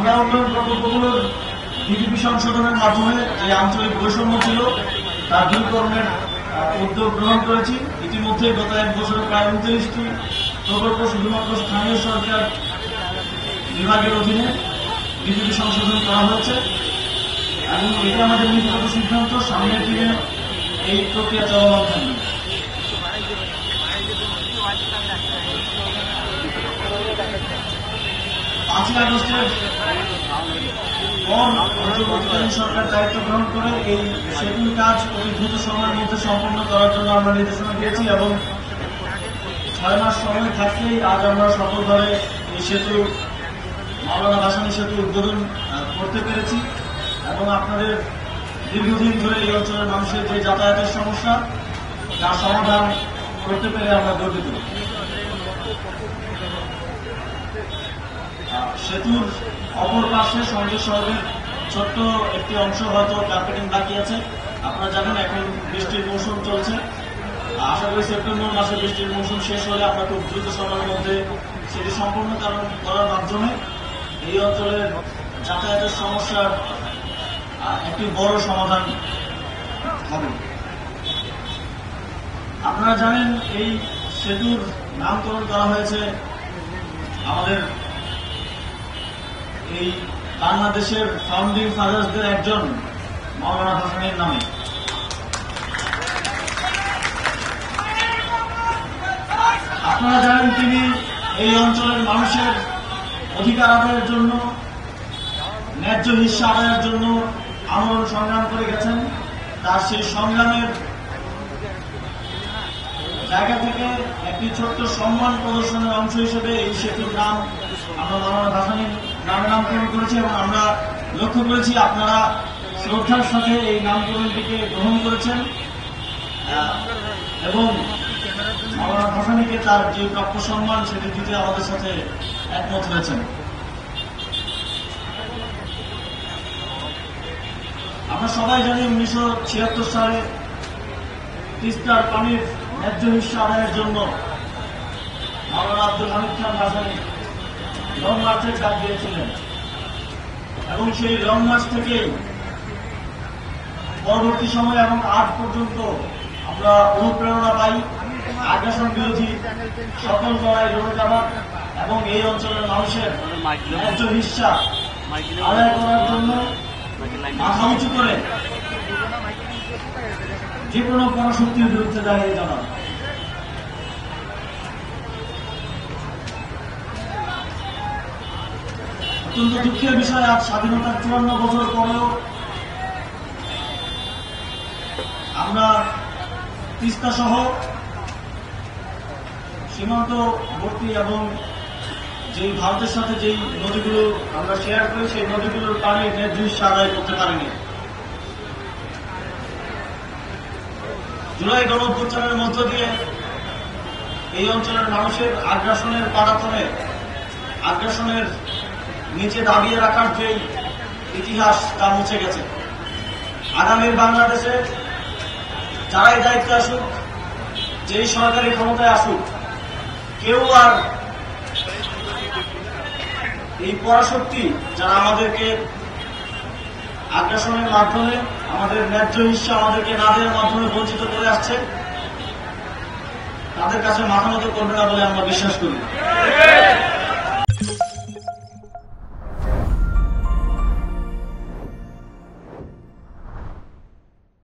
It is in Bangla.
আমরা উন্নয়ন প্রকল্পগুলোর ডিপিপি সংশোধনের মাধ্যমে যে আঞ্চলিক বৈষম্য ছিল তার দূরীকরণের উদ্যোগ গ্রহণ করেছি। ইতিমধ্যে গত 1 বছরে প্রায় 29টি প্রকল্প শুধুমাত্র স্থানীয় সরকার বিভাগের অধীনে ডিপিপি সংশোধন করা হয়েছে এবং এটা আমাদের নীতিগত সিদ্ধান্ত। সামনের দিনে এই প্রক্রিয়া চলমান থাকবে। 5ই আগস্টের পর অন্তর্বর্তীকালীন সরকার দায়িত্ব গ্রহণ করে এই সেতুর কাজ অতি দ্রুত সময়ের মধ্যে সম্পন্ন করার জন্য আমরা নির্দেশনা দিয়েছি এবং 6 মাস সময় থাকতেই আজ আমরা সফলভাবে এই সেতু মাওলানা ভাসানী সেতু উদ্বোধন করতে পেরেছি এবং আপনাদের দীর্ঘদিন ধরে এই অঞ্চলের মানুষের যে যাতায়াতের সমস্যা তার সমাধান করতে পেরে আমরা গর্বিত। সেতুর অপর পাশে সংযোগ সড়কের ছোট্ট একটি অংশ হয়তো কার্পেটিং বাকি আছে। আপনারা জানেন এখন বৃষ্টির মৌসুম চলছে। আশা করি সেপ্টেম্বর মাসে বৃষ্টির মৌসুম শেষ হলে আমরা খুব দ্রুত সময়ের মধ্যে সেটি সম্পূর্ণ করার মাধ্যমে এই অঞ্চলের যাতায়াতের সমস্যার একটি বড় সমাধান হবে। আপনারা জানেন এই সেতুর নামকরণ করা হয়েছে আমাদের এই বাংলাদেশের ফাউন্ডিং ফাদার্সদের একজন মাওলানা ভাসানীর নামে। আপনারা জানেন তিনি এই অঞ্চলের মানুষের অধিকার আদায়ের জন্য, ন্যায্য হিস্সা আদায়ের জন্য আন্দোলন সংগ্রাম করে গেছেন। তার সেই সংগ্রামের জায়গা থেকে একটি ছোট্ট সম্মান প্রদর্শনের অংশ হিসেবে এই সেতুর নাম আমরা মাওলানা ভাসানীর নামে নামকরণ করেছি এবং আমরা লক্ষ্য করেছি আপনারা শ্রদ্ধার সাথে এই নামকরণটিকে গ্রহণ করেছেন এবং মাওলানা ভাসানীকে তার যে প্রাপ্য সম্মান সেটি দিতে আমাদের সাথে একমত হয়েছেন। আমরা সবাই জানি 1976 সালে তিস্তার পানির ন্যায্য হিস্সা আদায়ের জন্য মাওলানা আব্দুল হামিদ খান ভাসানী লং মার্চের ডাক দিয়েছিলেন এবং সেই লং মার্চ থেকে পরবর্তী সময় এবং আজ পর্যন্ত আমরা অনুপ্রেরণা পাই আগ্রাসন বিরোধী সকল লড়াই লড়ে যাবার এবং এই অঞ্চলের মানুষের ন্যায্য হিস্সা আদায় করার জন্য মাথা উঁচু করে যে কোনো পরাশক্তির বিরুদ্ধে দাঁড়িয়ে যাওয়া। অত্যন্ত দুঃখের বিষয়, আজ স্বাধীনতার 54 বছর পরেও আমরা তিস্তা সহ সীমান্তবর্তী এবং যেই ভারতের সাথে যেই নদীগুলো আমরা শেয়ার করি সেই নদীগুলোর পানির ন্যায্য হিস্সা আদায় করতে পারিনি। জুলাই গণঅভ্যুত্থানের মধ্য দিয়ে এই অঞ্চলের মানুষের আগ্রাসনের পারাতনে, আগ্রাসনের নিচে দাবিয়ে রাখার যে ইতিহাস তা মুছে গেছে। আগামীর বাংলাদেশে যারাই দায়িত্বে আসুক, যেই সরকারি ক্ষমতায় আসুক, কেউ আর এই পরাশক্তি যারা আমাদেরকে আগ্রাসনের মাধ্যমে আমাদের ন্যায্য হিস্সা আমাদেরকে না দেওয়ার মাধ্যমে বঞ্চিত করে আসছে তাদের কাছে মাথা নত করবে না বলে আমরা বিশ্বাস করি।